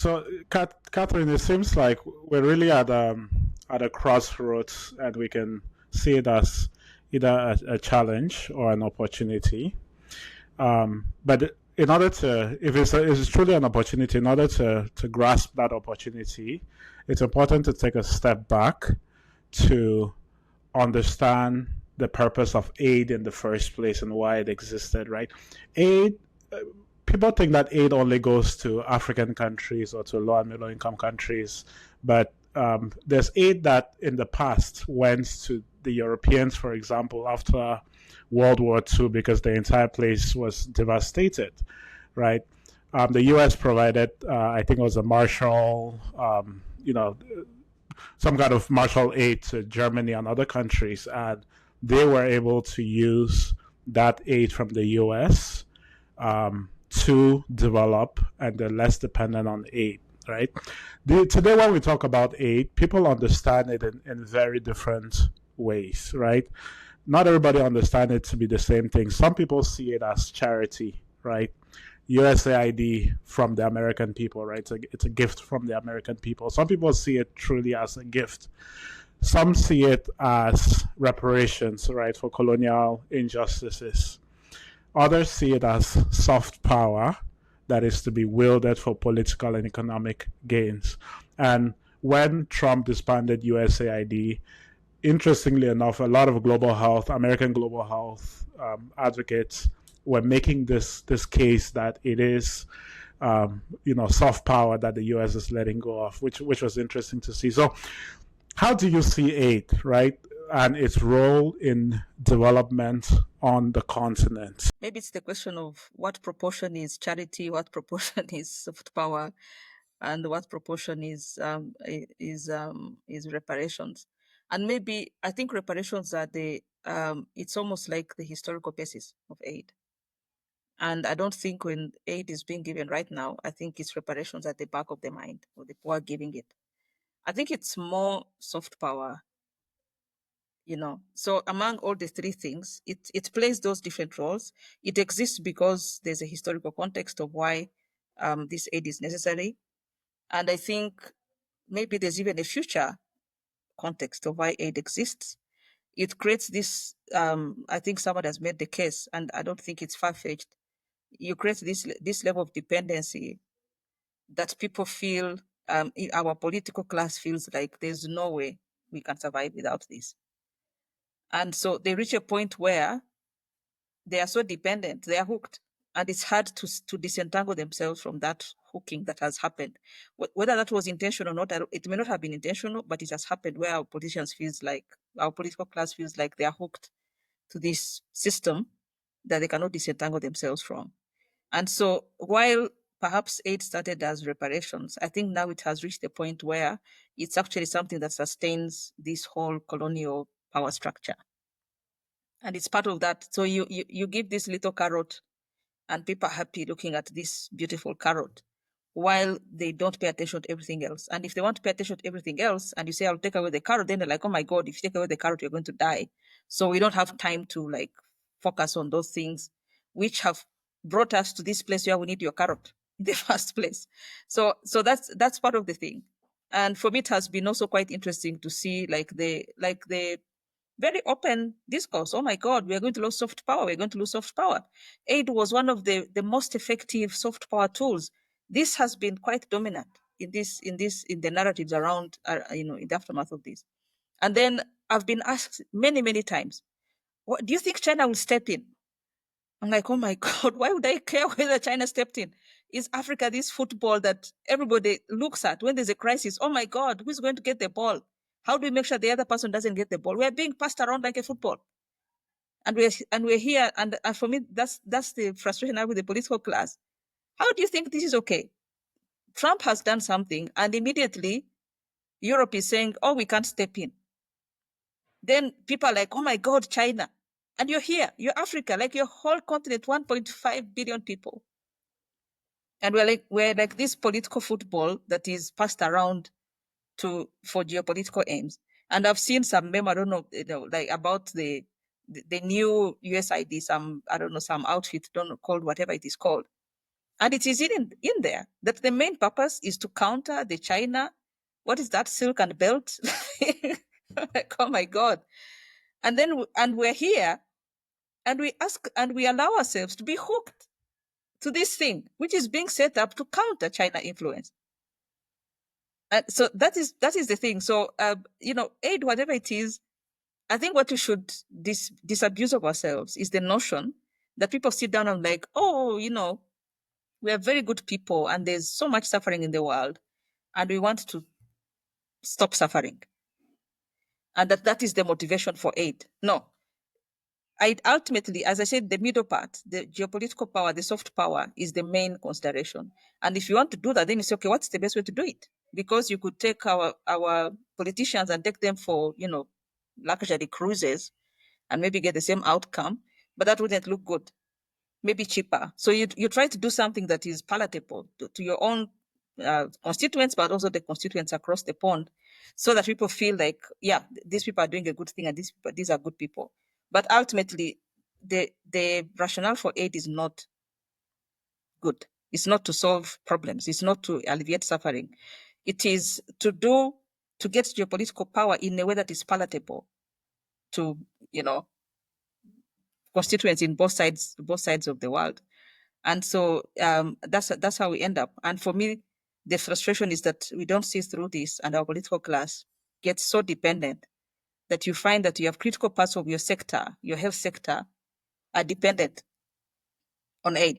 So, Catherine, it seems like we're really at a crossroads, and we can see it as either a challenge or an opportunity. But in order to, if it's truly an opportunity, in order to grasp that opportunity, it's important to take a step back to understand the purpose of aid in the first place and why it existed, right? Aid, people think that aid only goes to African countries or to low and middle income countries, but there's aid that in the past went to the Europeans, for example, after World War II, because the entire place was devastated, right? The U.S. provided, I think it was a Marshall, some kind of Marshall aid to Germany and other countries, and they were able to use that aid from the U.S. To develop, and they're less dependent on aid. Right. Today, when we talk about aid, people understand it in very different ways. Right. Not everybody understands it to be the same thing. Some people see it as charity. Right. USAID from the American people, right? It's a gift from the American people. Some people see it truly as a gift. Some see it as reparations, right, for colonial injustices. Others see it as soft power that is to be wielded for political and economic gains. And when Trump disbanded USAID, interestingly enough, a lot of American global health advocates were making this case that it is, soft power that the U.S. is letting go of, which was interesting to see. So, how do you see aid, right, and its role in development on the continent? Maybe it's the question of what proportion is charity, what proportion is soft power, and what proportion is reparations. And maybe I think reparations are it's almost like the historical basis of aid. And I don't think when aid is being given right now, I think it's reparations at the back of the mind of the poor giving it. I think it's more soft power, So among all the three things, it plays those different roles. It exists because there's a historical context of why this aid is necessary. And I think maybe there's even a future context of why aid exists. It creates this, I think someone has made the case, and I don't think it's far-fetched. You create this level of dependency that people feel, our political class feels like there's no way we can survive without this. And so they reach a point where they are so dependent, they are hooked. And it's hard to disentangle themselves from that hooking that has happened. Whether that was intentional or not, it may not have been intentional, but it has happened where our political class feels like they are hooked to this system that they cannot disentangle themselves from. And so while perhaps aid started as reparations, I think now it has reached a point where it's actually something that sustains this whole colonial power structure. And it's part of that. So you give this little carrot and people are happy looking at this beautiful carrot while they don't pay attention to everything else. And if they want to pay attention to everything else and you say, I'll take away the carrot, then they're like, oh my God, if you take away the carrot, you're going to die. So we don't have time to focus on those things which have brought us to this place where we need your carrot in the first place. So that's part of the thing. And for me, it has been also quite interesting to see the very open discourse. Oh my God, we are going to lose soft power. We're going to lose soft power. Aid was one of the most effective soft power tools. This has been quite dominant in the narratives around, in the aftermath of this. And then I've been asked many, many times, what do you think China will step in? I'm like, oh my God, why would I care whether China stepped in? Is Africa this football that everybody looks at when there's a crisis? Oh my God, who's going to get the ball? How do we make sure the other person doesn't get the ball? We're being passed around like a football. And we're here, and for me, that's the frustration I have with the political class. How do you think this is okay? Trump has done something, and immediately Europe is saying, oh, we can't step in. Then people are like, oh my God, China. And you're here, you're Africa, like your whole continent, 1.5 billion people. And we're like this political football that is passed around for geopolitical aims. And I've seen some meme, I don't know, about the new USID, some outfit, don't know, called whatever it is called. And it is in there that the main purpose is to counter the China, what is that, Silk and Belt? Like, oh my God. And then, and we're here and we ask and we allow ourselves to be hooked to this thing, which is being set up to counter China influence. And so that is the thing. So, aid, whatever it is, I think what we should disabuse of ourselves is the notion that people sit down and like, oh, we are very good people and there's so much suffering in the world and we want to stop suffering. And that is the motivation for aid. No. I ultimately, as I said, the middle part, the geopolitical power, the soft power is the main consideration. And if you want to do that, then you say, okay, what's the best way to do it? Because you could take our politicians and take them for, luxury cruises and maybe get the same outcome, but that wouldn't look good. Maybe cheaper. So you try to do something that is palatable to your own constituents, but also the constituents across the pond, so that people feel like, yeah, these people are doing a good thing, and these are good people. But ultimately, the rationale for aid is not good. It's not to solve problems. It's not to alleviate suffering. It is to get geopolitical power in a way that is palatable to constituents in both sides of the world. And so that's how we end up. And for me, the frustration is that we don't see through this, and our political class gets so dependent that you find that you have critical parts of your sector, your health sector, are dependent on aid.